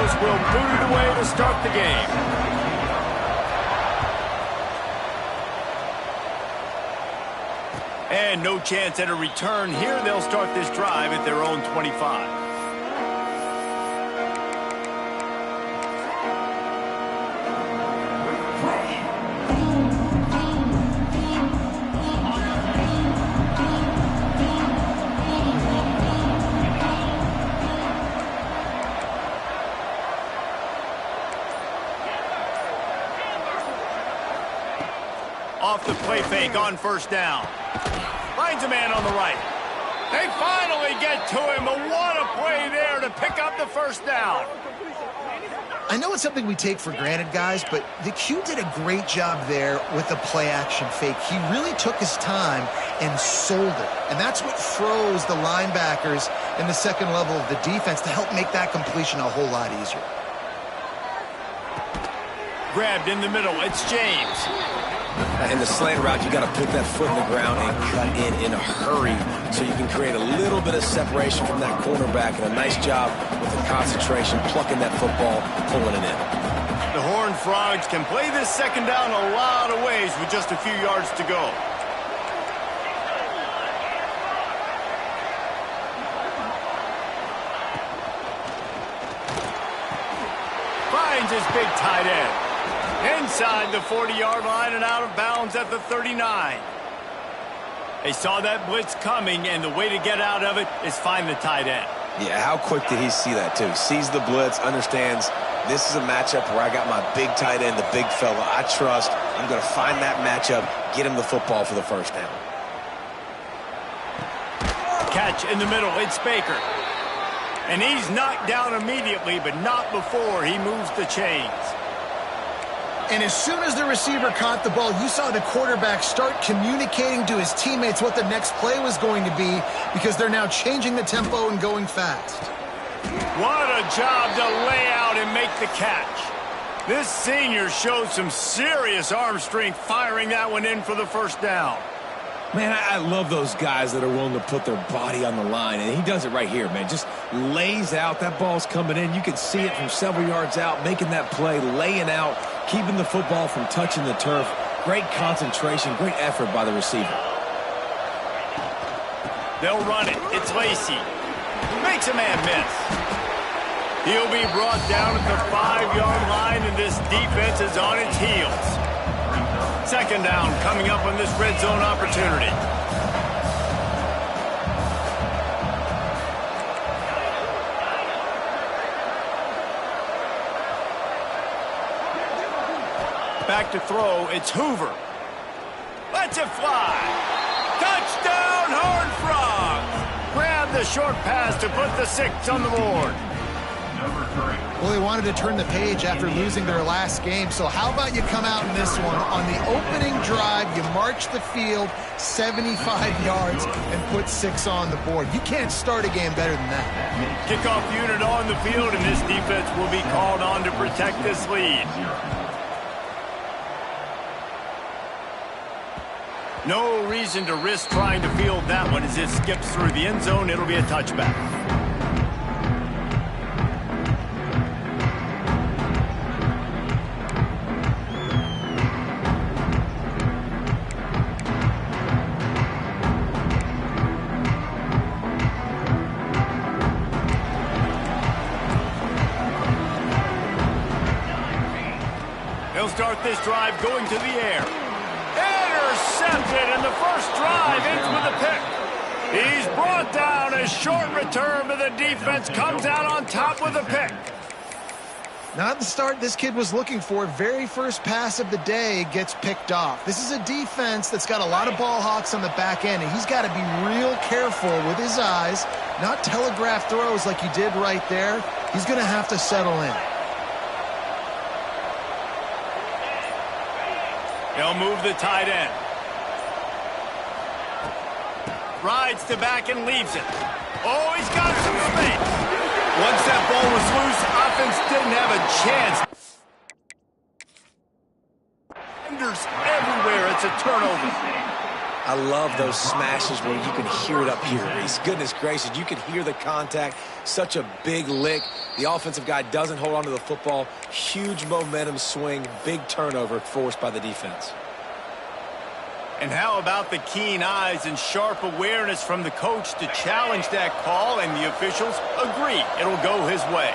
Broncos will boot it away to start the game. And no chance at a return here. They'll start this drive at their own 25. Off the play fake on first down. Finds a man on the right. They finally get to him, but what a play there to pick up the first down. I know it's something we take for granted, guys, but the Q did a great job there with the play-action fake. He really took his time and sold it. And that's what froze the linebackers in the second level of the defense to help make that completion a whole lot easier. Grabbed in the middle. It's James. In the slant route, you got to put that foot in the ground and cut in a hurry so you can create a little bit of separation from that cornerback, and a nice job with the concentration, plucking that football, pulling it in. The Horned Frogs can play this second down a lot of ways with just a few yards to go. Finds his big tight end. Inside the 40-yard line and out of bounds at the 39. They saw that blitz coming, and the way to get out of it is find the tight end. Yeah, how quick did he see that, too? Sees the blitz, understands this is a matchup where I got my big tight end, the big fella I trust. I'm going to find that matchup, get him the football for the first down. Catch in the middle. It's Baker. And he's knocked down immediately, but not before he moves the chains. And as soon as the receiver caught the ball, you saw the quarterback start communicating to his teammates what the next play was going to be, because they're now changing the tempo and going fast. What a job to lay out and make the catch. This senior showed some serious arm strength firing that one in for the first down. Man, I love those guys that are willing to put their body on the line, and he does it right here, man. Just lays out. That ball's coming in. You can see it from several yards out, making that play, laying out, keeping the football from touching the turf. Great concentration, great effort by the receiver. They'll run it. It's Lacy. Makes a man miss. He'll be brought down at the 5-yard line, and this defense is on its heels. Second down coming up on this red zone opportunity. Back to throw, it's Hoover. Lets it fly. Touchdown, Horned Frogs. Grab the short pass to put the 6 on the board. Well, they wanted to turn the page after losing their last game, so how about you come out in this one? On the opening drive, you march the field 75 yards and put 6 on the board. You can't start a game better than that. Kickoff unit on the field, and this defense will be called on to protect this lead. No reason to risk trying to field that one as it skips through the end zone. It'll be a touchback. He'll start this drive going to the air. Intercepted in the first drive, ends with a pick. He's brought down. A short return, but the defense comes out on top with a pick. Not the start this kid was looking for. Very first pass of the day gets picked off. This is a defense that's got a lot of ball hawks on the back end, and he's got to be real careful with his eyes, not telegraph throws like he did right there. He's going to have to settle in. They'll move the tight end. Rides to back and leaves it. Oh, he's got some space. Once that ball was loose, offense didn't have a chance. Defenders everywhere. It's a turnover. I love those smashes where you can hear it up here, Reese. Goodness gracious, you can hear the contact. Such a big lick. The offensive guy doesn't hold on to the football. Huge momentum swing, big turnover forced by the defense. And how about the keen eyes and sharp awareness from the coach to challenge that call, and the officials agree it'll go his way.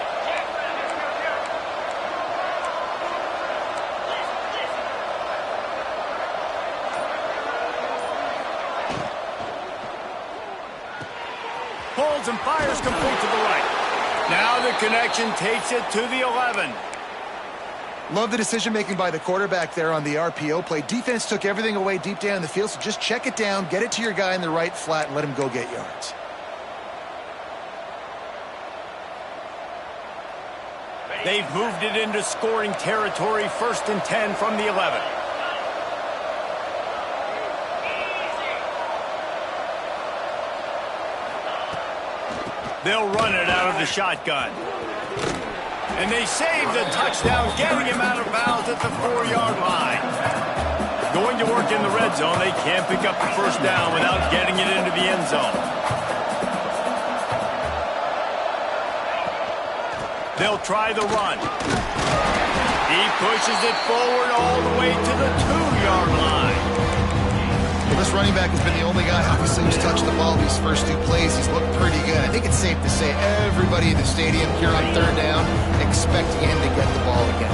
Pulls and fires complete to the right. Now the connection takes it to the 11. Love the decision-making by the quarterback there on the RPO play. Defense took everything away deep down the field, so just check it down, get it to your guy in the right flat, and let him go get yards. They've moved it into scoring territory, 1st and 10 from the 11. They'll run it out of the shotgun. And they save the touchdown, getting him out of bounds at the 4-yard line. Going to work in the red zone, they can't pick up the first down without getting it into the end zone. They'll try the run. He pushes it forward all the way to the 2-yard line. Well, this running back has been the only guy, obviously, who's touched the ball these first 2 plays. He's looked pretty good. I think it's safe to say everybody in the stadium here on 3rd down expecting him to get the ball again.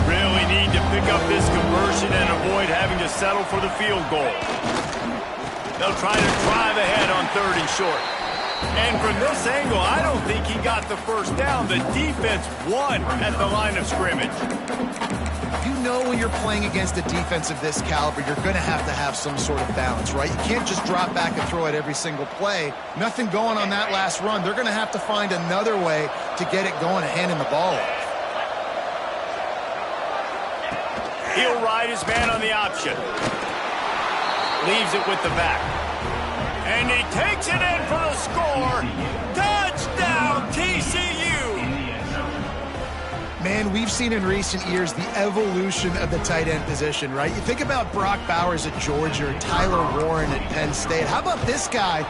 Really need to pick up this conversion and avoid having to settle for the field goal. They'll try to drive ahead on 3rd and short. And from this angle, I don't think he got the first down. The defense won at the line of scrimmage. You know when you're playing against a defense of this caliber, you're going to have some sort of balance, right? You can't just drop back and throw it every single play. Nothing going on that last run. They're going to have to find another way to get it going and handing the ball off. He'll ride his man on the option. Leaves it with the back. And he takes it in for the score. Touchdown, TCU! Man, we've seen in recent years the evolution of the tight end position, right? You think about Brock Bowers at Georgia or Tyler Warren at Penn State. How about this guy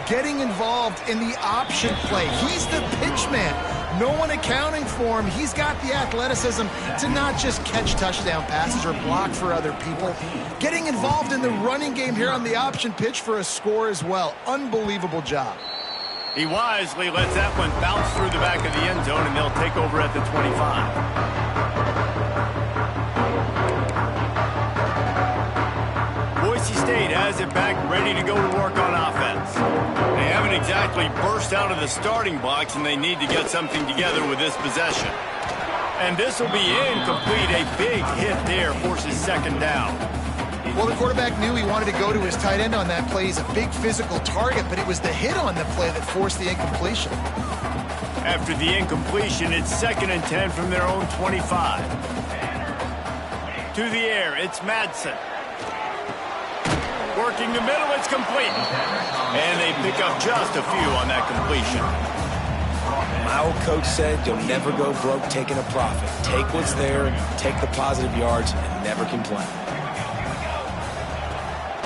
getting involved in the option play? He's the pitch man. No one accounting for him. He's got the athleticism to not just catch touchdown passes or block for other people. Getting involved in the running game here on the option pitch for a score as well. Unbelievable job. He wisely lets that one bounce through the back of the end zone, and they'll take over at the 25. Boise State has it back, ready to go to work on offense. They haven't exactly burst out of the starting blocks, and they need to get something together with this possession. And this will be incomplete. A big hit there forces 2nd down. Well, the quarterback knew he wanted to go to his tight end on that play. He's a big physical target, but it was the hit on the play that forced the incompletion. After the incompletion, it's 2nd and 10 from their own 25. To the air, it's Madsen. Working the middle, it's complete. And they pick up just a few on that completion. My old coach said you'll never go broke taking a profit. Take what's there, take the positive yards, and never complain.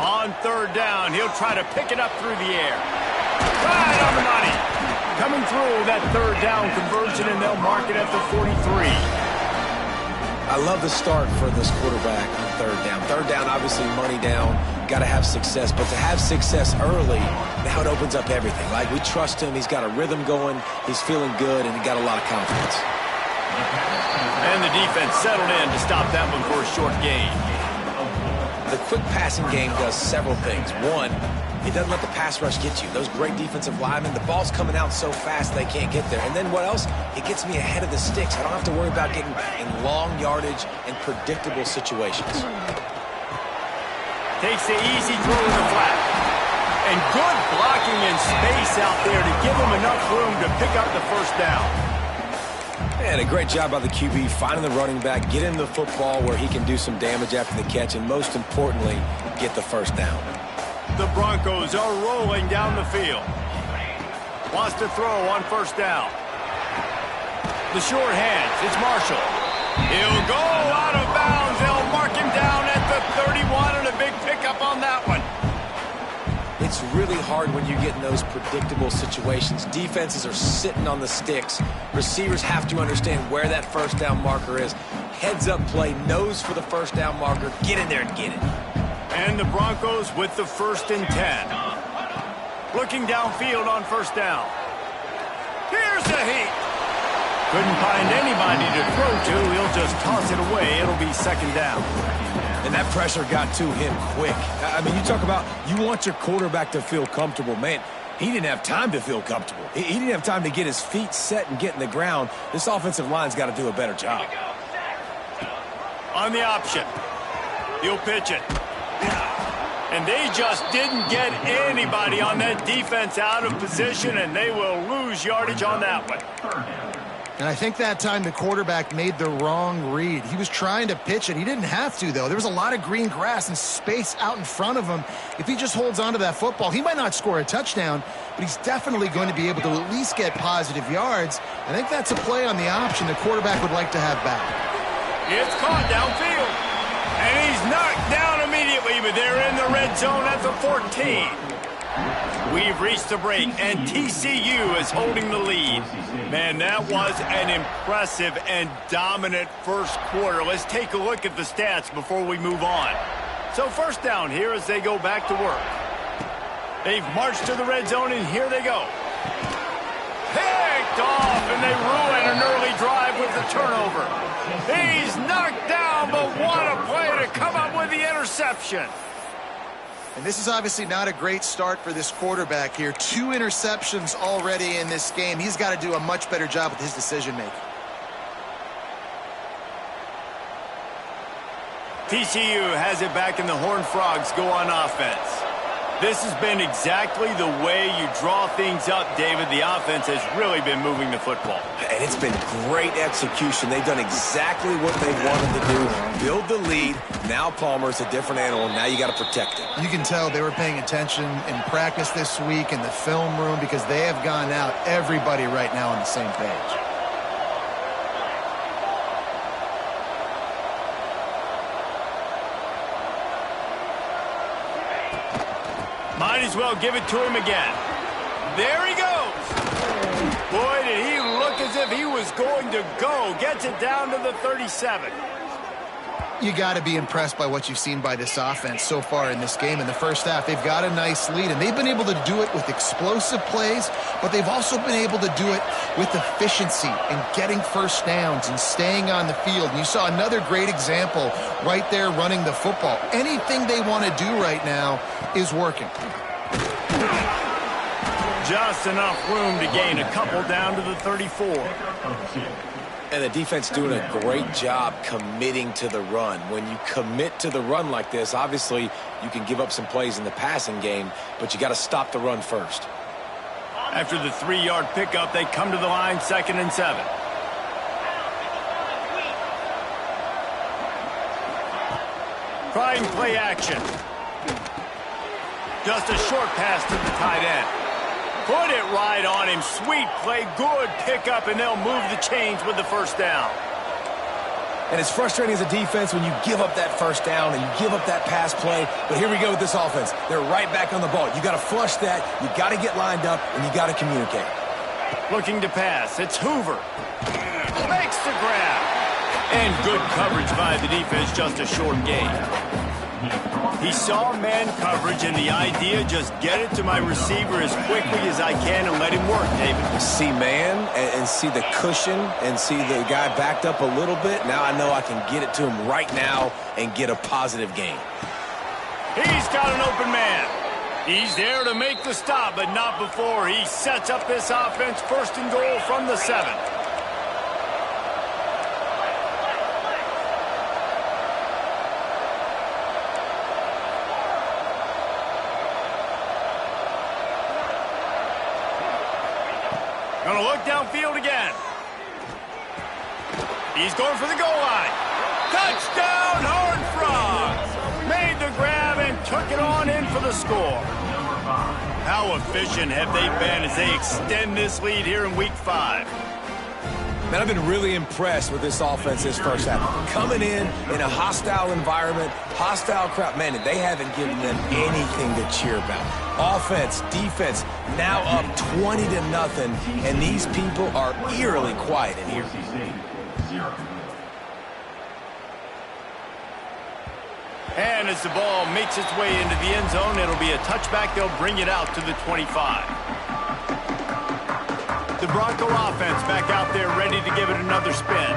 On 3rd down, he'll try to pick it up through the air. Right on the money. Coming through that 3rd down conversion, and they'll mark it at the 43. I love the start for this quarterback on 3rd down. 3rd down, obviously money down. Got to have success, but to have success early, now it opens up everything. Like, we trust him. He's got a rhythm going. He's feeling good, and he got a lot of confidence. And the defense settled in to stop that one for a short gain. The quick passing game does several things. One, it doesn't let the pass rush get you. Those great defensive linemen, the ball's coming out so fast they can't get there. And then what else? It gets me ahead of the sticks. I don't have to worry about getting in long yardage and predictable situations. Takes the easy throw in the flat. And good blocking in space out there to give him enough room to pick up the first down. And a great job by the QB finding the running back, get him the football where he can do some damage after the catch, and most importantly, get the first down. The Broncos are rolling down the field. Wants to throw on 1st down. The short hands, it's Marshall. He'll go out of bounds. They'll mark him down at the 31, and a big pickup on that one. it's really hard when you get in those predictable situations. Defenses are sitting on the sticks. Receivers have to understand where that first down marker is. Heads up play, nose for the first down marker. Get in there and get it. And the Broncos with the 1st and 10. Looking downfield on first down. Here's the heat. Couldn't find anybody to throw to. He'll just toss it away. It'll be 2nd down. And that pressure got to him quick. I mean, you talk about you want your quarterback to feel comfortable. Man, he didn't have time to feel comfortable. He didn't have time to get his feet set and get in the ground. This offensive line's got to do a better job. On the option. He'll pitch it. And they just didn't get anybody on that defense out of position, and they will lose yardage on that one. And I think that time the quarterback made the wrong read. He was trying to pitch it. He didn't have to, though. There was a lot of green grass and space out in front of him. If he just holds on to that football, he might not score a touchdown, but he's definitely going to be able to at least get positive yards. I think that's a play on the option the quarterback would like to have back. It's caught downfield. And he's knocked down immediately, but they're in the red zone at the 14. We've reached the break, and TCU is holding the lead. Man, that was an impressive and dominant first quarter. Let's take a look at the stats before we move on. So 1st down here as they go back to work. They've marched to the red zone, and here they go. Picked off, and they ruin an early drive with the turnover. He's knocked down, but what a play to come up with the interception. And this is obviously not a great start for this quarterback here. 2 interceptions already in this game. He's got to do a much better job with his decision-making. TCU has it back, and the Horned Frogs go on offense. This has been exactly the way you draw things up, David. The offense has really been moving the football. And it's been great execution. They've done exactly what they wanted to do. Build the lead. Now Palmer's a different animal. Now you got to protect it. You can tell they were paying attention in practice this week in the film room because they have gone out, everybody right now on the same page. Might as well give it to him again. There he goes. Boy, did he look as if he was going to go. Gets it down to the 37. You got to be impressed by what you've seen by this offense so far in this game. In the first half, they've got a nice lead, and they've been able to do it with explosive plays, but they've also been able to do it with efficiency and getting first downs and staying on the field. And you saw another great example right there running the football. Anything they want to do right now is working. Just enough room to gain a couple down to the 34. And the defense doing a great job committing to the run. When you commit to the run like this, obviously you can give up some plays in the passing game, but you got to stop the run first. After the 3-yard pickup, they come to the line, 2nd and 7. Trying play action. Just a short pass to the tight end. Put it right on him. Sweet play, good pickup, and they'll move the chains with the 1st down. And it's frustrating as a defense when you give up that first down and you give up that pass play. But here we go with this offense. They're right back on the ball. You got to flush that. You got to get lined up, and you got to communicate. Looking to pass. It's Hoover. Makes the grab. And good coverage by the defense, just a short gain. He saw man coverage, and the idea, just get it to my receiver as quickly as I can and let him work, David. See man and see the cushion and see the guy backed up a little bit. Now I know I can get it to him right now and get a positive gain. He's got an open man. He's there to make the stop, but not before he sets up this offense. 1st and goal from the 7. Gonna look downfield again. He's going for the goal line. Touchdown, Horned Frogs! Made the grab and took it on in for the score. How efficient have they been as they extend this lead here in Week 5? Man, I've been really impressed with this offense this first half. Coming in a hostile environment, hostile crowd. Man, they haven't given them anything to cheer about. Offense, defense, now up 20-0, and these people are eerily quiet in here. And as the ball makes its way into the end zone, it'll be a touchback. They'll bring it out to the 25. The Bronco offense back out there ready to give it another spin.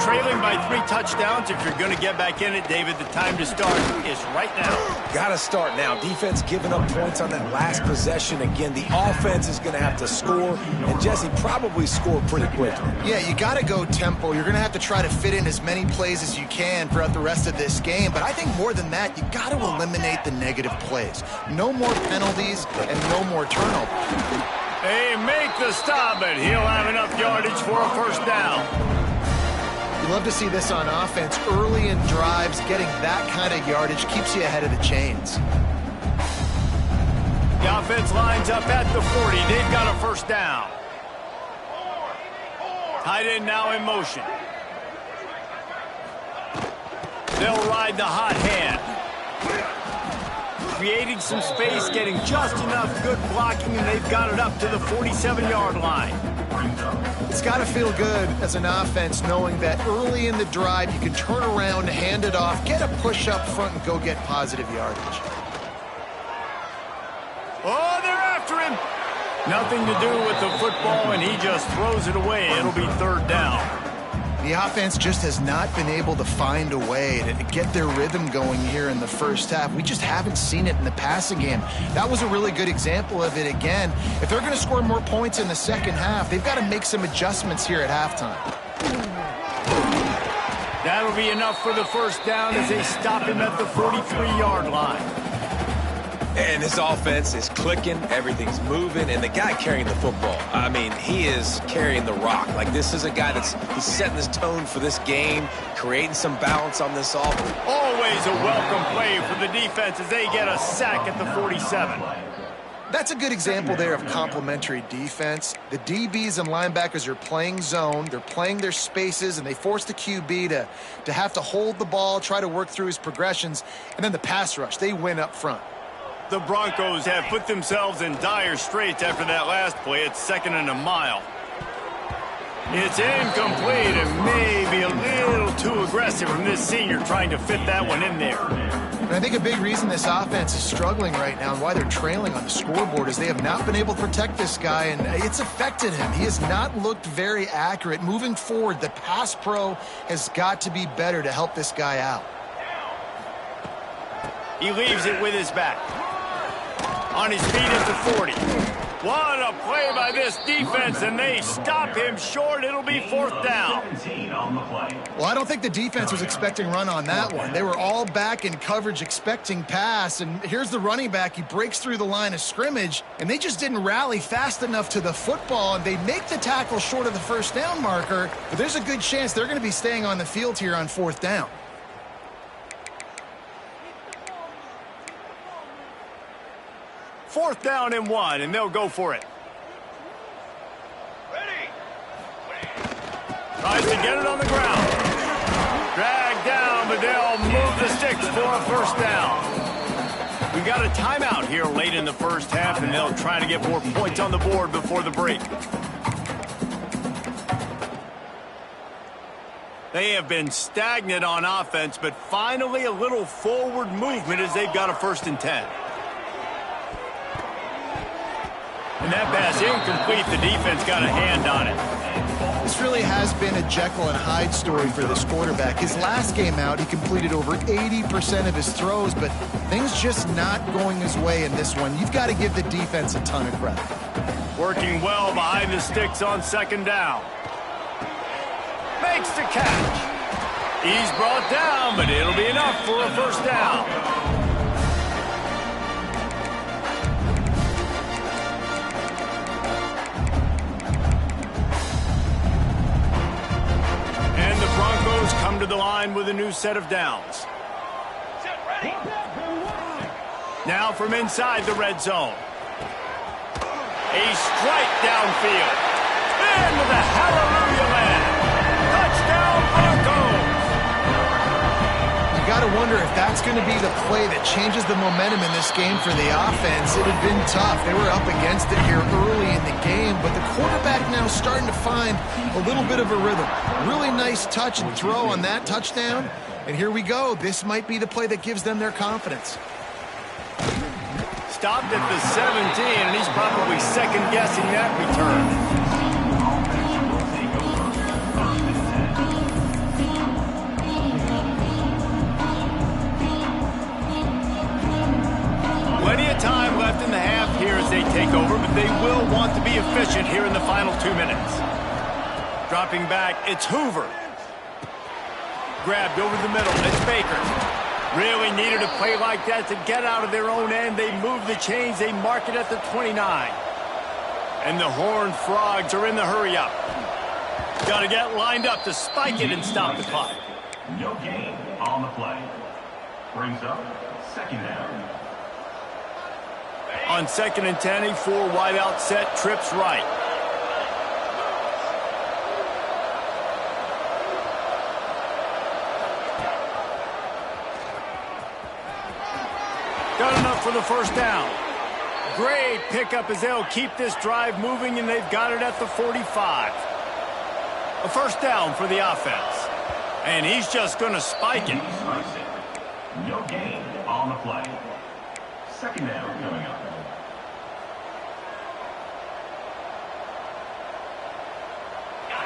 Trailing by 3 touchdowns. If you're going to get back in it, David, the time to start is right now. Got to start now. Defense giving up points on that last possession. Again, the offense is going to have to score, and Jesse probably score pretty quickly. Yeah, you got to go tempo. You're going to have to try to fit in as many plays as you can throughout the rest of this game. But I think more than that, you got to eliminate the negative plays. No more penalties and no more turnovers. They make the stop, and he'll have enough yardage for a first down. You love to see this on offense. Early in drives, getting that kind of yardage keeps you ahead of the chains. The offense lines up at the 40. They've got a first down. Tight end now in motion. They'll ride the hot hand. Creating some space, getting just enough good blocking, and they've got it up to the 47-yard line. It's got to feel good as an offense knowing that early in the drive you can turn around, hand it off, get a push up front, and go get positive yardage. Oh, they're after him. Nothing to do with the football, and he just throws it away. It'll be third down. The offense just has not been able to find a way to get their rhythm going here in the first half. We just haven't seen it in the passing game. That was a really good example of it again. If they're going to score more points in the second half, they've got to make some adjustments here at halftime. That'll be enough for the first down as they stop him at the 43-yard line. And this offense is clicking, everything's moving, and the guy carrying the football, I mean, he is carrying the rock. Like, this is a guy he's setting this tone for this game, creating some balance on this offense. Always a welcome play for the defense as they get a sack at the 47. That's a good example there of complementary defense. The DBs and linebackers are playing zone, they're playing their spaces, and they force the QB to have to hold the ball, try to work through his progressions, and then the pass rush, they win up front. The Broncos have put themselves in dire straits after that last play. It's 2nd and a mile. It's incomplete and maybe a little too aggressive from this senior trying to fit that one in there. And I think a big reason this offense is struggling right now and why they're trailing on the scoreboard is they have not been able to protect this guy, and it's affected him. He has not looked very accurate. Moving forward, the pass pro has got to be better to help this guy out. He leaves it with his back. On his feet at the 40. What a play by this defense, and they stop him short. It'll be 4th down. Well, I don't think the defense was expecting run on that one. They were all back in coverage expecting pass, and here's the running back. He breaks through the line of scrimmage, and they just didn't rally fast enough to the football, and they make the tackle short of the first down marker, but there's a good chance they're going to be staying on the field here on 4th down. Fourth down and 1, and they'll go for it. Tries to get it on the ground. Dragged down, but they'll move the sticks for a first down. We got a timeout here late in the first half, and they'll try to get more points on the board before the break. They have been stagnant on offense, but finally a little forward movement as they've got a 1st and 10. And that pass incomplete. The defense got a hand on it. This really has been a Jekyll and Hyde story for this quarterback. His last game out, he completed over 80% of his throws, but things just not going his way in this one. You've got to give the defense a ton of credit. Working well behind the sticks on 2nd down. Makes the catch. He's brought down, but it'll be enough for a first down. Broncos come to the line with a new set of downs. Now from inside the red zone. A strike downfield. Into the hallelujah land. wonder if that's going to be the play that changes the momentum in this game for the offense. It had been tough. They were up against it here early in the game, but the quarterback now starting to find a little bit of a rhythm. Really nice touch and throw on that touchdown. And here we go. This might be the play that gives them their confidence. Stopped at the 17, and he's probably second-guessing that return. Plenty of time left in the half here as they take over, but they will want to be efficient here in the final 2 minutes. Dropping back, it's Hoover. Grabbed over the middle, it's Baker. Really needed a play like that to get out of their own end. They move the chains, they mark it at the 29. And the Horned Frogs are in the hurry-up. Got to get lined up to spike it and stop the clock. No gain on the play. Brings up second down. On 2nd and 10, a 4 wide out set, trips right. Got enough for the first down. Great pickup as they'll keep this drive moving, and they've got it at the 45. A first down for the offense. And he's just going to spike it. No gain on the play. Second down coming up.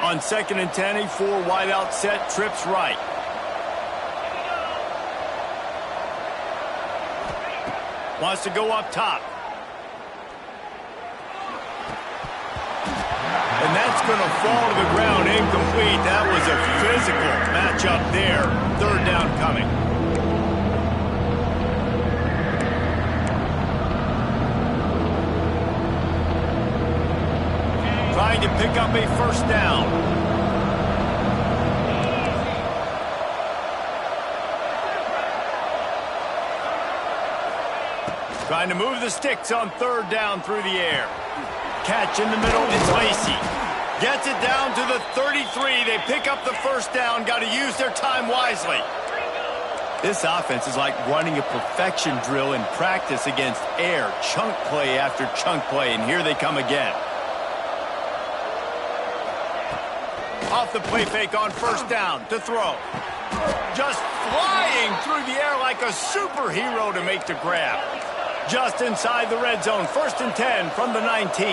On 2nd and 10, a 4 wide out set, trips right. Wants to go up top. And that's going to fall to the ground incomplete. That was a physical matchup there. Third down coming. Trying to pick up a first down. Trying to move the sticks on third down through the air. Catch in the middle, it's Lacy. Gets it down to the 33. They pick up the first down. Got to use their time wisely. This offense is like running a perfection drill in practice against air. Chunk play after chunk play, and here they come again. Off the play fake on first down to throw. Just flying through the air like a superhero to make the grab. Just inside the red zone. 1st and 10 from the 19.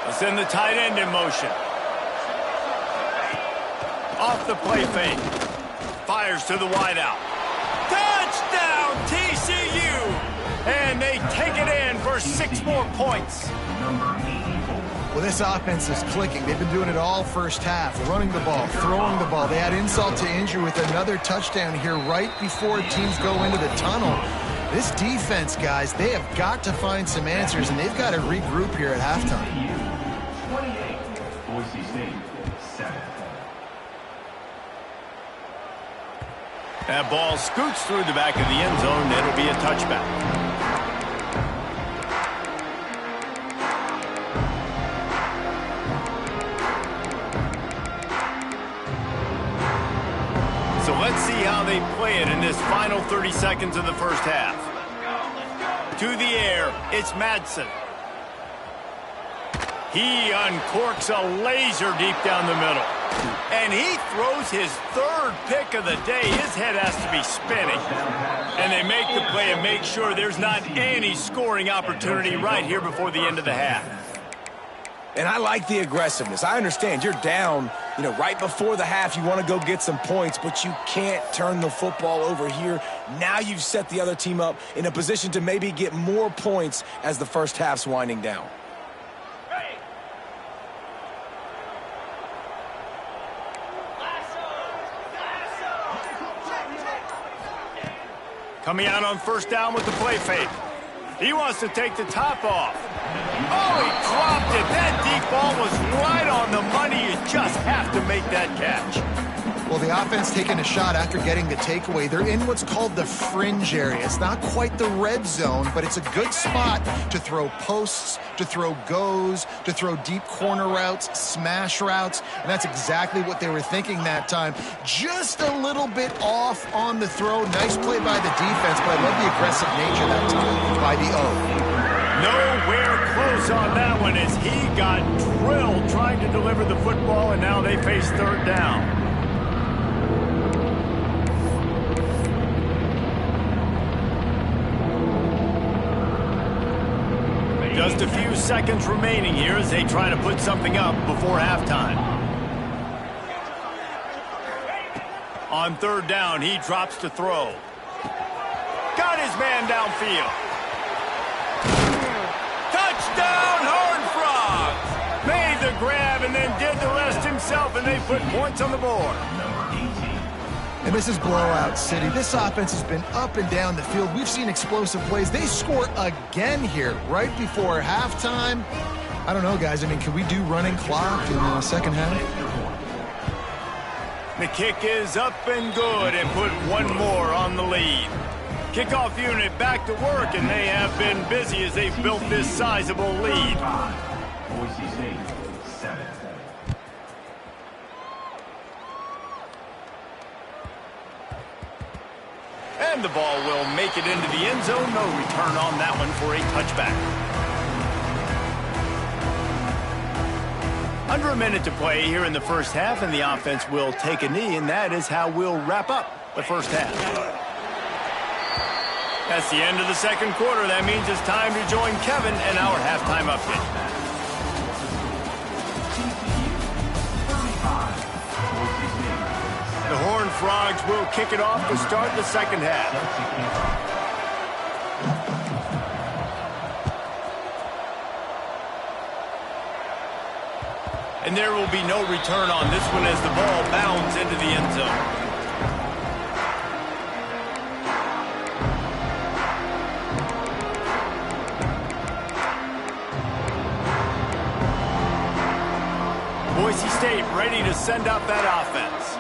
Let's send the tight end in motion. Off the play fake. Fires to the wideout. Touchdown TCU! And they take it in for 6 more points. Well, this offense is clicking. They've been doing it all first half, running the ball, throwing the ball. They had insult to injury with another touchdown here right before teams go into the tunnel. This defense, guys, they have got to find some answers, and they've got to regroup here at halftime. 28, Boise State, 7. That ball scoots through the back of the end zone. It'll be a touchback. So let's see how they play it in this final 30 seconds of the first half. To the air, it's Madsen. He uncorks a laser deep down the middle. And he throws his 3rd pick of the day. His head has to be spinning. And they make the play and make sure there's not any scoring opportunity right here before the end of the half. And I like the aggressiveness. I understand you're down, right before the half. You want to go get some points, but you can't turn the football over here. Now you've set the other team up in a position to maybe get more points as the first half's winding down. Coming out on first down with the play fake. He wants to take the top off. Oh, he dropped it. That deep ball was right on the money. You just have to make that catch. Well, the offense taking a shot after getting the takeaway. They're in what's called the fringe area. It's not quite the red zone, but it's a good spot to throw posts, to throw goes, to throw deep corner routes, smash routes, and that's exactly what they were thinking that time. Just a little bit off on the throw. Nice play by the defense, but I love the aggressive nature that time by the O. Nowhere close on that one as he got drilled trying to deliver the football, and now they face third down. Just a few seconds remaining here as they try to put something up before halftime. On third down, he drops to throw. Got his man downfield. Touchdown, Horned Frogs! Made the grab and then did the rest himself, and they put points on the board. And this is blowout city. This offense has been up and down the field. We've seen explosive plays. They score again here right before halftime. I don't know, guys. I mean, can we do running clock in the second half? The kick is up and good and put one more on the lead. Kickoff unit back to work, and they have been busy as they've built this sizable lead. Boise State, 7. And the ball will make it into the end zone. No return on that one for a touchback. Under a minute to play here in the first half, and the offense will take a knee, and that is how we'll wrap up the first half. That's the end of the second quarter. That means it's time to join Kevin and our halftime update. The Horned Frogs will kick it off to start the second half. And there will be no return on this one as the ball bounds into the end zone. Boise State ready to send up that offense.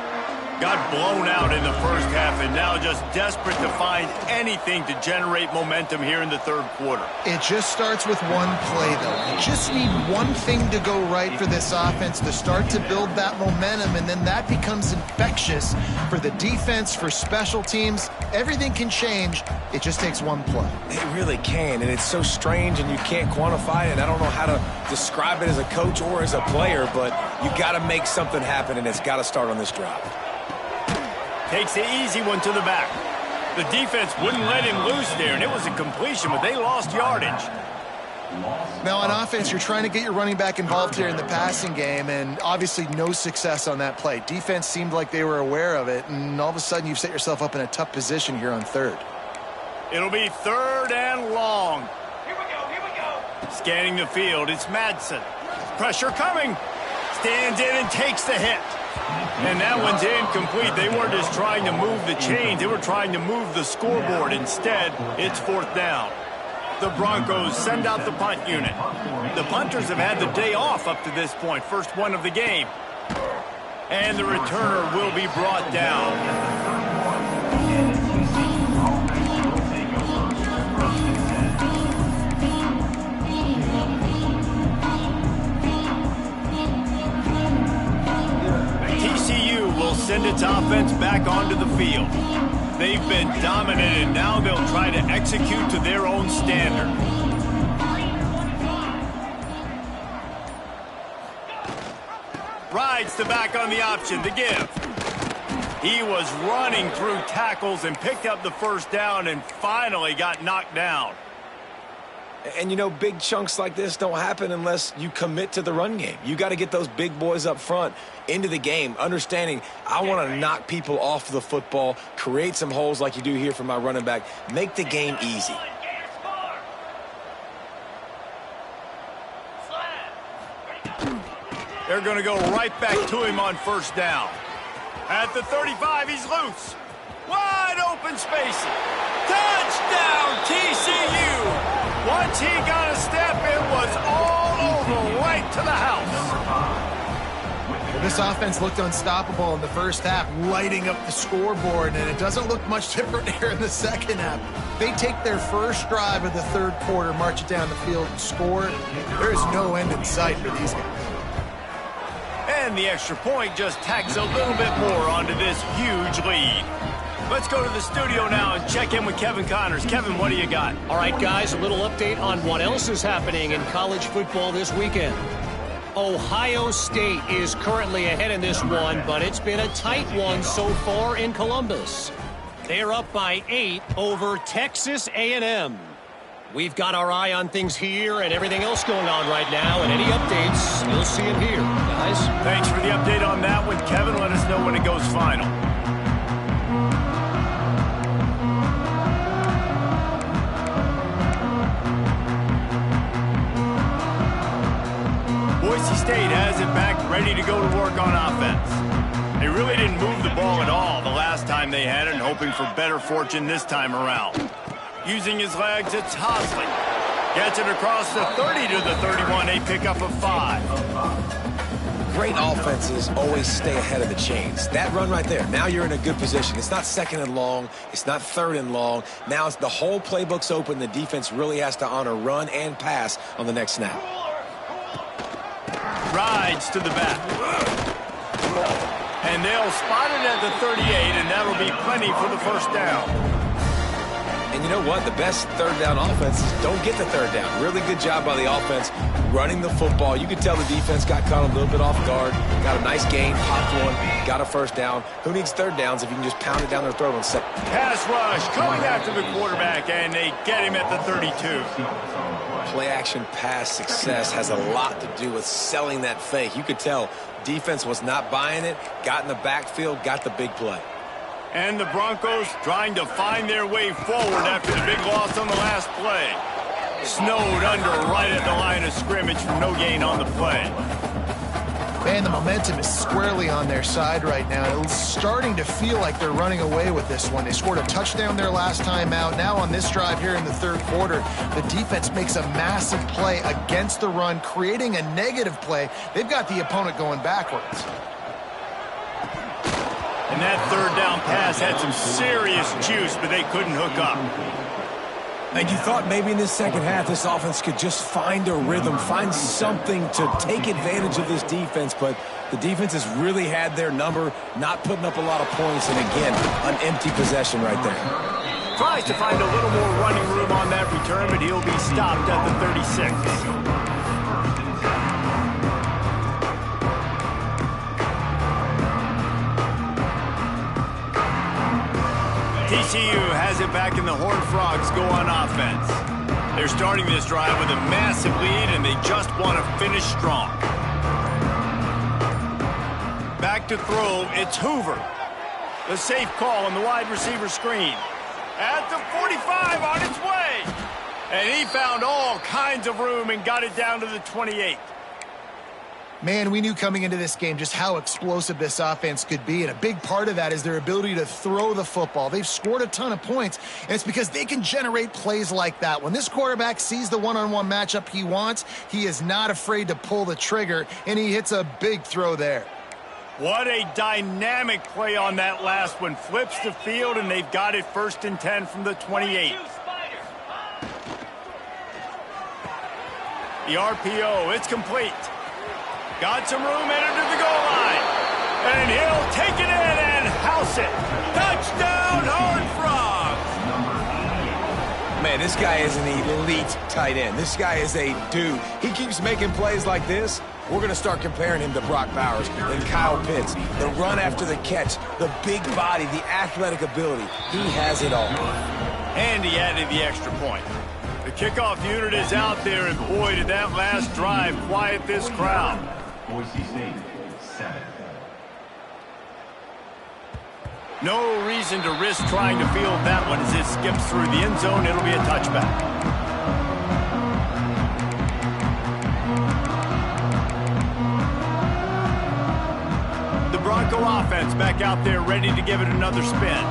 Got blown out in the first half and now just desperate to find anything to generate momentum here in the third quarter. It just starts with one play, though. You just need one thing to go right for this offense to start to build that momentum, and then that becomes infectious for the defense, for special teams. Everything can change. It just takes one play. It really can, and it's so strange, and you can't quantify it. And I don't know how to describe it as a coach or as a player, but you got to make something happen, and it's got to start on this drive. Takes the easy one to the back. The defense wouldn't let him loose there, and it was a completion, but they lost yardage. Now, on offense, you're trying to get your running back involved here in the passing game, and obviously no success on that play. Defense seemed like they were aware of it, and all of a sudden you've set yourself up in a tough position here on third. It'll be third and long. Here we go. Scanning the field, it's Madsen. Pressure coming. Stands in and takes the hit. And that one's incomplete. They weren't just trying to move the chains. They were trying to move the scoreboard. Instead, it's fourth down. The Broncos send out the punt unit. The punters have had the day off up to this point. First one of the game. And the returner will be brought down. Send its offense back onto the field. They've been dominant, and now they'll try to execute to their own standard. Rides the back on the option to give. He was running through tackles and picked up the first down and finally got knocked down. And, you know, big chunks like this don't happen unless you commit to the run game. You got to get those big boys up front into the game, understanding I want to knock people off the football, create some holes like you do here for my running back, make the game easy. They're going to go right back to him on first down. At the 35, he's loose. Wide open spacing. Touchdown, TCU! Once he got a step, it was all over right to the house. This offense looked unstoppable in the first half, lighting up the scoreboard, and it doesn't look much different here in the second half. They take their first drive of the third quarter, march it down the field, and score. There is no end in sight for these guys. And the extra point just tacks a little bit more onto this huge lead. Let's go to the studio now and check in with Kevin Connors. Kevin, what do you got? All right, guys, a little update on what else is happening in college football this weekend. Ohio State is currently ahead in this one, but it's been a tight one so far in Columbus. They're up by 8 over Texas A&M. We've got our eye on things here and everything else going on right now, and any updates, you'll see them here, guys. Thanks for the update on that one, Kevin. Let us know when it goes final. Boise State has it back, ready to go to work on offense. They really didn't move the ball at all the last time they had it, and hoping for better fortune this time around. Using his legs, it's Hosley. Gets it across the 30 to the 31, a pickup of 5. Great offenses always stay ahead of the chains. That run right there, now you're in a good position. It's not second and long. It's not third and long. Now it's the whole playbook's open. The defense really has to honor run and pass on the next snap. Rides to the back. And they'll spot it at the 38, and that'll be plenty for the first down. And you know what? The best third down offenses don't get the third down. Really good job by the offense running the football. You could tell the defense got caught a little bit off guard. Got a nice gain, popped one, got a first down. Who needs third downs if you can just pound it down their throat on second? Pass rush coming after the quarterback, and they get him at the 32. Play-action pass success has a lot to do with selling that fake. You could tell defense was not buying it, got in the backfield, got the big play. And the Broncos trying to find their way forward after the big loss on the last play. Snowed under right at the line of scrimmage for no gain on the play. Man, the momentum is squarely on their side right now. It's starting to feel like they're running away with this one. They scored a touchdown their last time out. Now on this drive here in the third quarter, the defense makes a massive play against the run, creating a negative play. They've got the opponent going backwards. And that third down pass had some serious juice, but they couldn't hook up. And you thought maybe in this second half this offense could just find a rhythm, find something to take advantage of this defense, but the defense has really had their number, not putting up a lot of points, and again, an empty possession right there. Tries to find a little more running room on that return, but he'll be stopped at the 36. TCU has it back, and the Horned Frogs go on offense. They're starting this drive with a massive lead, and they just want to finish strong. Back to throw, it's Hoover. The safe call on the wide receiver screen. At the 45, on its way. And he found all kinds of room and got it down to the 28. Man, we knew coming into this game just how explosive this offense could be, and a big part of that is their ability to throw the football. They've scored a ton of points, and it's because they can generate plays like that. When this quarterback sees the one-on-one matchup he wants, he is not afraid to pull the trigger, and he hits a big throw there. What a dynamic play on that last one. Flips the field, and they've got it 1st and 10 from the 28. The RPO, it's complete. Got some room, entered to the goal line. And he'll take it in and house it. Touchdown, Horned Frogs! Man, this guy is an elite tight end. This guy is a dude. He keeps making plays like this. We're going to start comparing him to Brock Bowers and Kyle Pitts. The run after the catch, the big body, the athletic ability. He has it all. And he added the extra point. The kickoff unit is out there, and boy, did that last drive quiet this crowd. Boise State, 7. No reason to risk trying to field that one as it skips through the end zone. It'll be a touchback. The Bronco offense back out there ready to give it another spin.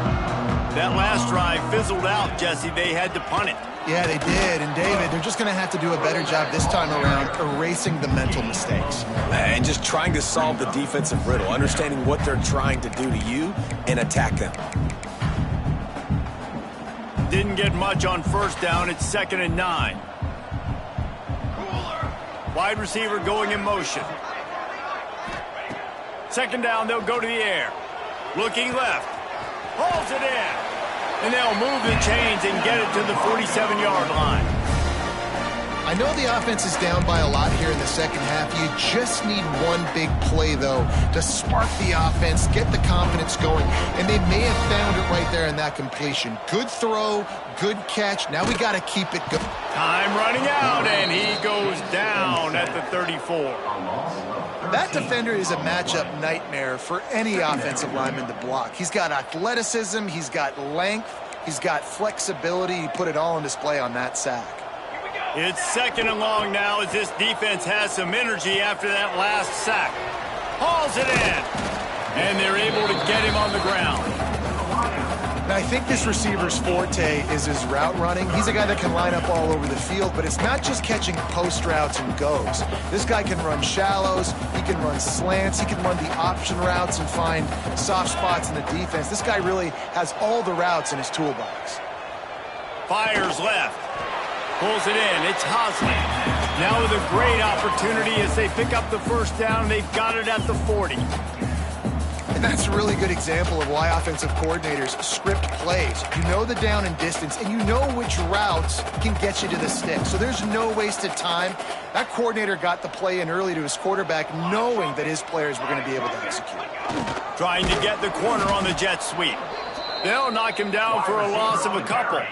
That last drive fizzled out, Jesse. They had to punt it. Yeah, they did. And, David, they're just going to have to do a better job this time around erasing the mental mistakes. And just trying to solve the defensive riddle, understanding what they're trying to do to you and attack them. Didn't get much on first down. It's 2nd and 9. Wide receiver going in motion. 2nd down, they'll go to the air. Looking left. Hauls it in. And they'll move the chains and get it to the 47-yard line. I know the offense is down by a lot here in the second half. You just need one big play, though, to spark the offense, get the confidence going, and they may have found it right there in that completion. Good throw, good catch. Now we got to keep it going. Time running out, and he goes down at the 34. That defender is a matchup nightmare for any offensive lineman to block. He's got athleticism, he's got length, he's got flexibility. He put it all on display on that sack. It's 2nd and long now as this defense has some energy after that last sack. Hauls it in, and they're able to get him on the ground. Now, I think this receiver's forte is his route running. He's a guy that can line up all over the field, but it's not just catching post routes and goes. This guy can run shallows, he can run slants, he can run the option routes and find soft spots in the defense. This guy really has all the routes in his toolbox. Fires left. Pulls it in. It's Hosley. Now with a great opportunity as they pick up the first down. They've got it at the 40. And that's a really good example of why offensive coordinators script plays. You know the down and distance, and you know which routes can get you to the stick. So there's no wasted time. That coordinator got the play in early to his quarterback, knowing that his players were going to be able to execute. Trying to get the corner on the jet sweep. They'll knock him down for a loss of a couple.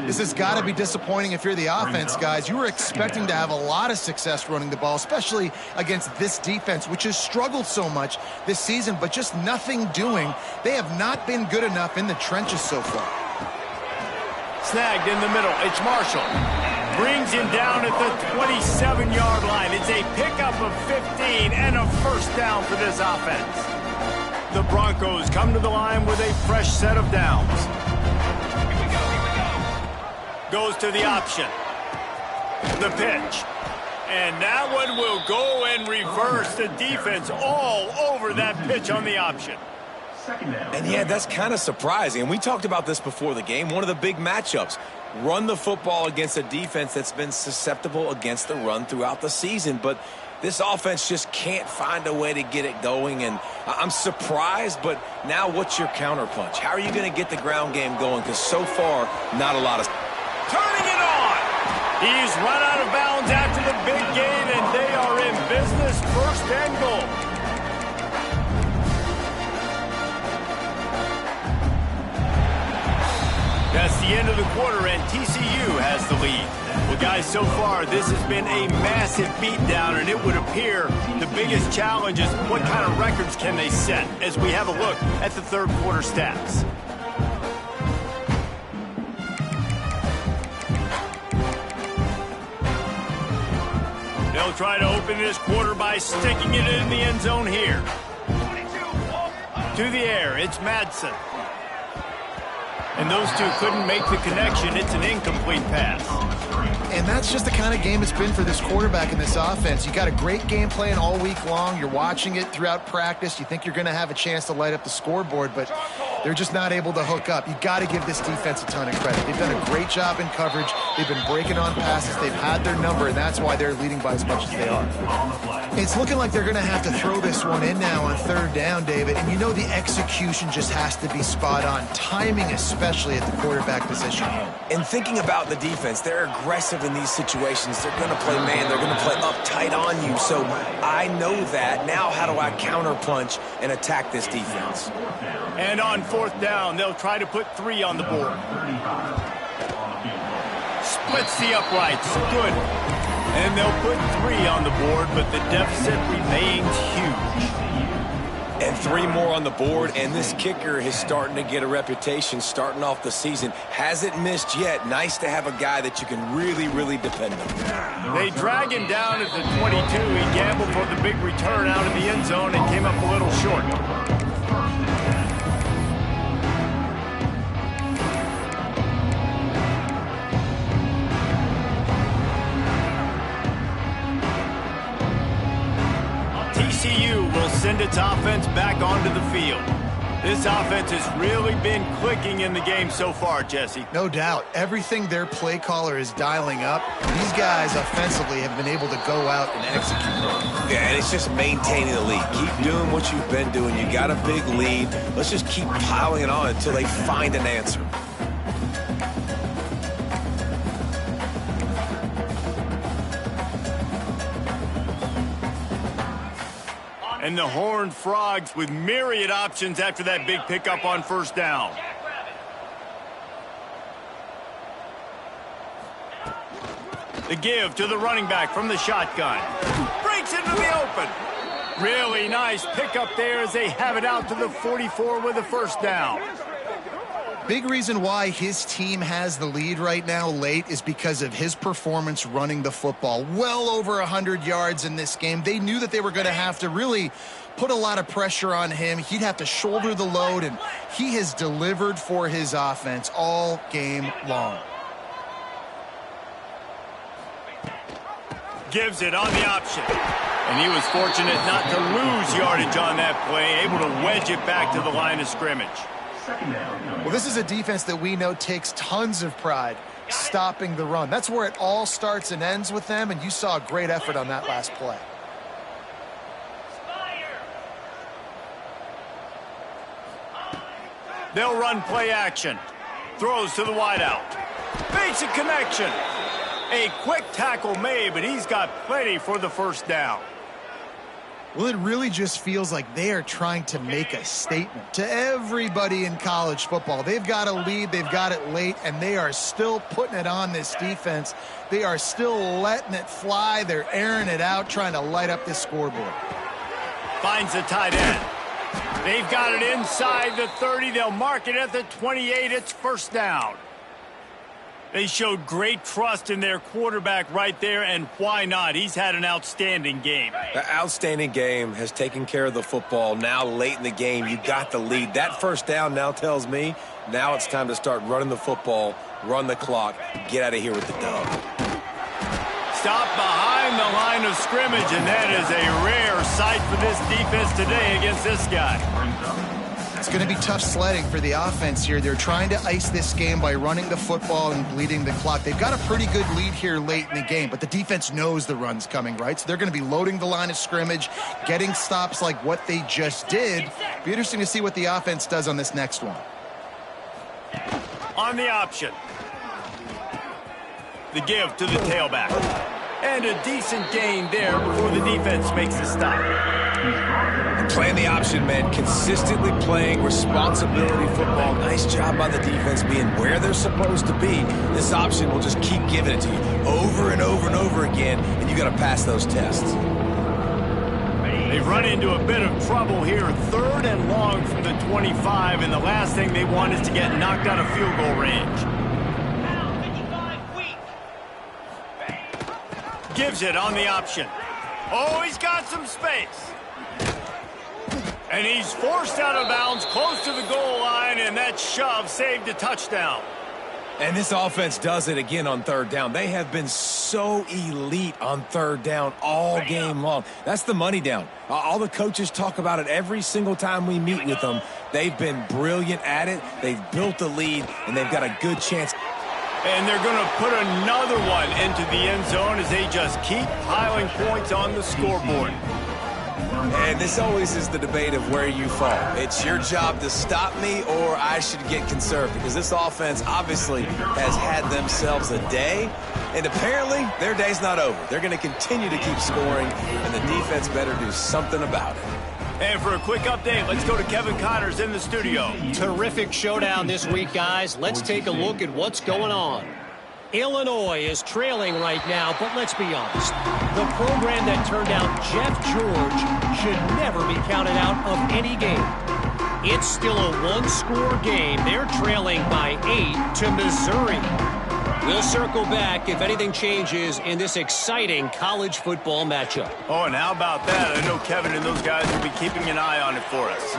This has got to be disappointing if you're the offense, guys. You were expecting to have a lot of success running the ball, especially against this defense, which has struggled so much this season, but just nothing doing. They have not been good enough in the trenches so far. Snagged in the middle. It's Marshall. Brings him down at the 27-yard line. It's a pickup of 15 and a first down for this offense. The Broncos come to the line with a fresh set of downs. Goes to the option. The pitch. And that one will go and reverse the defense all over that pitch on the option. And yeah, that's kind of surprising. And we talked about this before the game. One of the big matchups. Run the football against a defense that's been susceptible against the run throughout the season. But this offense just can't find a way to get it going. And I'm surprised, but now what's your counterpunch? How are you going to get the ground game going? Because so far, not a lot of... Turning it on. He's run out of bounds after the big gain, and they are in business. First and goal. That's the end of the quarter, and TCU has the lead. Well, guys, so far, this has been a massive beatdown, and it would appear the biggest challenge is what kind of records can they set as we have a look at the third quarter stats. They'll try to open this quarter by sticking it in the end zone here. To the air, it's Madsen. And those two couldn't make the connection. It's an incomplete pass. And that's just the kind of game it's been for this quarterback in this offense. You got a great game plan all week long. You're watching it throughout practice. You think you're going to have a chance to light up the scoreboard, but they're just not able to hook up. You got to give this defense a ton of credit. They've done a great job in coverage. They've been breaking on passes. They've had their number, and that's why they're leading by as much as they are. It's looking like they're going to have to throw this one in now on third down, David. And you know the execution just has to be spot on. Timing, especially at the quarterback position. And thinking about the defense, they're aggressive in these situations. They're going to play man. They're going to play uptight on you. So I know that. Now how do I counterpunch and attack this defense? And on fourth down, they'll try to put 3 on the board. Splits the uprights. Good. And they'll put 3 on the board, but the deficit remains huge. And 3 more on the board, and this kicker is starting to get a reputation starting off the season. Hasn't missed yet. Nice to have a guy that you can really, really depend on. They drag him down at the 22. He gambled for the big return out of the end zone and came up a little short. will send its offense back onto the field. This offense has really been clicking in the game so far, Jesse. No doubt. Everything their play caller is dialing up, these guys offensively have been able to go out and execute. Yeah, and it's just maintaining the lead. Keep doing what you've been doing. You got a big lead. Let's just keep piling it on until they find an answer. And the Horned Frogs with myriad options after that big pickup on first down. The give to the running back from the shotgun. Breaks into the open. Really nice pickup there as they have it out to the 44 with a first down. Big reason why his team has the lead right now late is because of his performance running the football. Well over 100 yards in this game. They knew that they were going to have to really put a lot of pressure on him. He'd have to shoulder the load, and he has delivered for his offense all game long. Gives it on the option. And he was fortunate not to lose yardage on that play, able to wedge it back to the line of scrimmage. Well, this is a defense that we know takes tons of pride stopping the run. That's where it all starts and ends with them, and you saw a great effort on that last play. They'll run play action. Throws to the wideout. Makes a connection. A quick tackle made, but he's got plenty for the first down. Well, it really just feels like they are trying to make a statement to everybody in college football. They've got a lead, they've got it late, and they are still putting it on this defense. They are still letting it fly. They're airing it out, trying to light up this scoreboard. Finds the tight end. They've got it inside the 30. They'll mark it at the 28. It's first down. They showed great trust in their quarterback right there, and why not? He's had an outstanding game. The outstanding game has taken care of the football. Now late in the game, you got the lead. That first down now tells me now it's time to start running the football, run the clock, get out of here with the dub. Stop behind the line of scrimmage, and that is a rare sight for this defense today against this guy. It's going to be tough sledding for the offense here. They're trying to ice this game by running the football and bleeding the clock. They've got a pretty good lead here late in the game, but the defense knows the run's coming, right? So they're going to be loading the line of scrimmage, getting stops like what they just did. Be interesting to see what the offense does on this next one. On the option. The give to the tailback. And a decent gain there before the defense makes the stop. Playing the option, man. Consistently playing responsibility football. Nice job by the defense being where they're supposed to be. This option will just keep giving it to you over and over and over again, and you got to pass those tests. They've run into a bit of trouble here. 3rd and long from the 25, and the last thing they want is to get knocked out of field goal range. Gives it on the option. Oh, he's got some space. And he's forced out of bounds close to the goal line, and that shove saved a touchdown. And this offense does it again on 3rd down. They have been so elite on 3rd down all game long. That's the money down. All the coaches talk about it every single time we meet with them. They've been brilliant at it. They've built the lead, and they've got a good chance. And they're going to put another one into the end zone as they just keep piling points on the scoreboard. And this always is the debate of where you fall. It's your job to stop me, or I should get conserved, because this offense obviously has had themselves a day, and apparently their day's not over. They're going to continue to keep scoring, and the defense better do something about it. And for a quick update, let's go to Kevin Connors in the studio. Terrific showdown this week, guys. Let's take a look at what's going on. Illinois is trailing right now, but let's be honest. The program that turned out Jeff George should never be counted out of any game. It's still a one-score game. They're trailing by 8 to Missouri. We'll circle back if anything changes in this exciting college football matchup. Oh, and how about that? I know Kevin and those guys will be keeping an eye on it for us.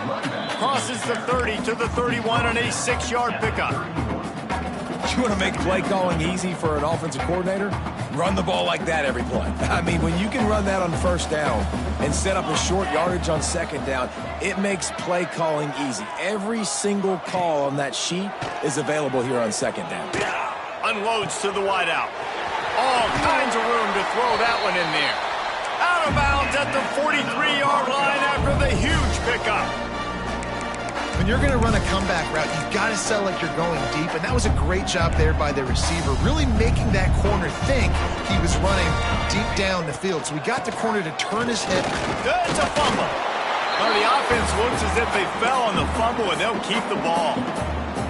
Crosses the 30 to the 31 on a 6-yard pickup. You want to make play calling easy for an offensive coordinator? Run the ball like that every play. I mean, when you can run that on first down and set up a short yardage on second down, it makes play calling easy. Every single call on that sheet is available here on second down. Unloads to the wideout. All kinds of room to throw that one in there. Out of bounds at the 43-yard line after the huge pickup. When you're going to run a comeback route, you've got to sell like you're going deep, and that was a great job there by the receiver, really making that corner think he was running deep down the field. So we got the corner to turn his hip. It's a fumble. Well, the offense looks as if they fell on the fumble, and they'll keep the ball.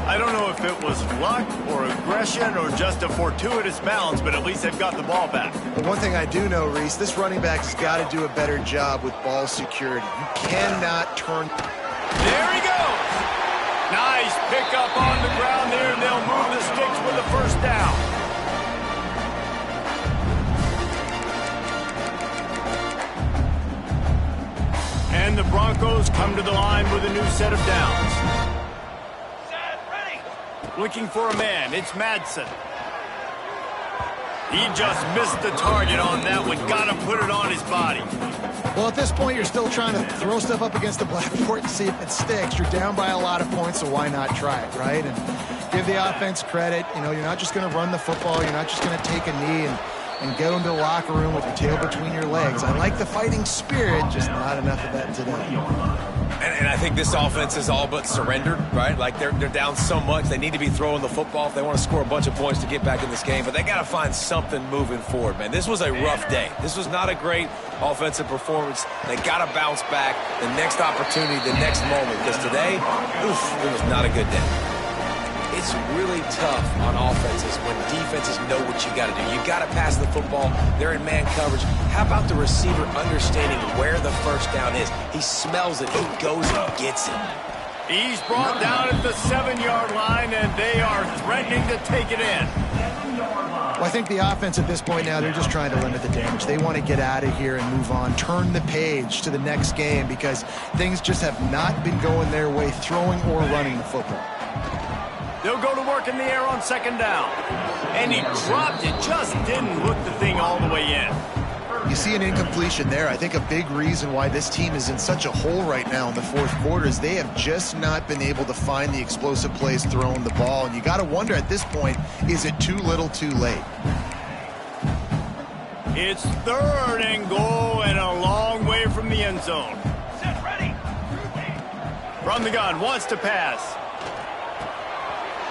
I don't know if it was luck or aggression or just a fortuitous bounce, but at least they've got the ball back. But one thing I do know, Reese, this running back's got to do a better job with ball security. You cannot turn... There he goes. Nice pickup on the ground there, and they'll move the sticks with the first down. And the Broncos come to the line with a new set of downs. Set, ready. Looking for a man, it's Madsen. He just missed the target on that one. Got to put it on his body. Well, at this point, you're still trying to throw stuff up against the blackboard and see if it sticks. You're down by a lot of points, so why not try it, right? And give the offense credit. You know, you're not just going to run the football. You're not just going to take a knee and go into the locker room with your tail between your legs. I like the fighting spirit, just not enough of that today. And I think this offense is all but surrendered, right? Like they're down so much. They need to be throwing the football if they want to score a bunch of points to get back in this game. But they got to find something moving forward, man. This was a rough day. This was not a great offensive performance. They got to bounce back the next opportunity, the next moment. Because today, it was not a good day. It's really tough on offenses when defenses know what you got to do. You got to pass the football. They're in man coverage. How about the receiver understanding where the first down is? He smells it. He goes and gets it. He's brought down at the 7-yard line, and they are threatening to take it in. Well, I think the offense at this point now, they're just trying to limit the damage. They want to get out of here and move on, turn the page to the next game because things just have not been going their way, throwing or running the football. They'll go to work in the air on second down. And he dropped it, just didn't look the thing all the way in. You see an incompletion there. I think a big reason why this team is in such a hole right now in the fourth quarter is they have just not been able to find the explosive plays throwing the ball. And you got to wonder at this point, is it too little too late? It's 3rd and goal and a long way from the end zone. Set, ready. From the gun, wants to pass.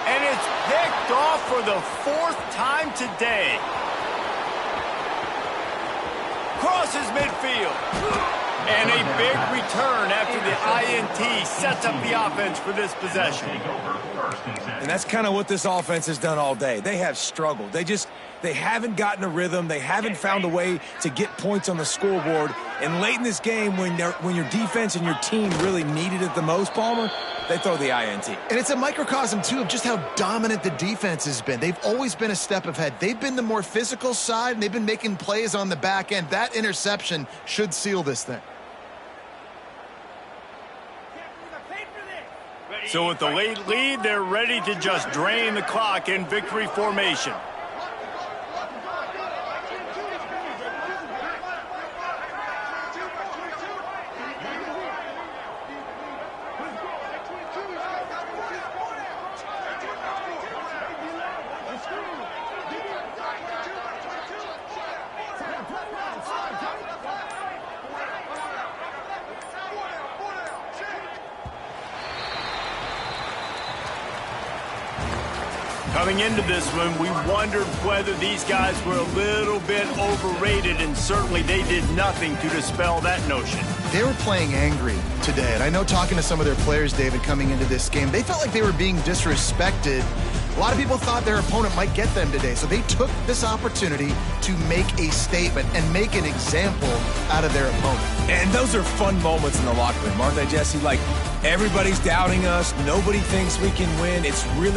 And it's picked off for the 4th time today. Crosses midfield. And a big return after the INT sets up the offense for this possession. And that's kind of what this offense has done all day. They have struggled. They haven't gotten a rhythm. They haven't found a way to get points on the scoreboard. And late in this game, when your defense and your team really needed it the most, Palmer, they throw the INT. And it's a microcosm, too, of just how dominant the defense has been. They've always been a step ahead. They've been the more physical side, and they've been making plays on the back end. That interception should seal this thing. So with the late lead, they're ready to just drain the clock in victory formation. Coming into this one, we wondered whether these guys were a little bit overrated, and certainly they did nothing to dispel that notion. They were playing angry today, and I know talking to some of their players, David, coming into this game, they felt like they were being disrespected. A lot of people thought their opponent might get them today, so they took this opportunity to make a statement and make an example out of their opponent. And those are fun moments in the locker room, aren't they, Jesse? Like, everybody's doubting us. Nobody thinks we can win. It's really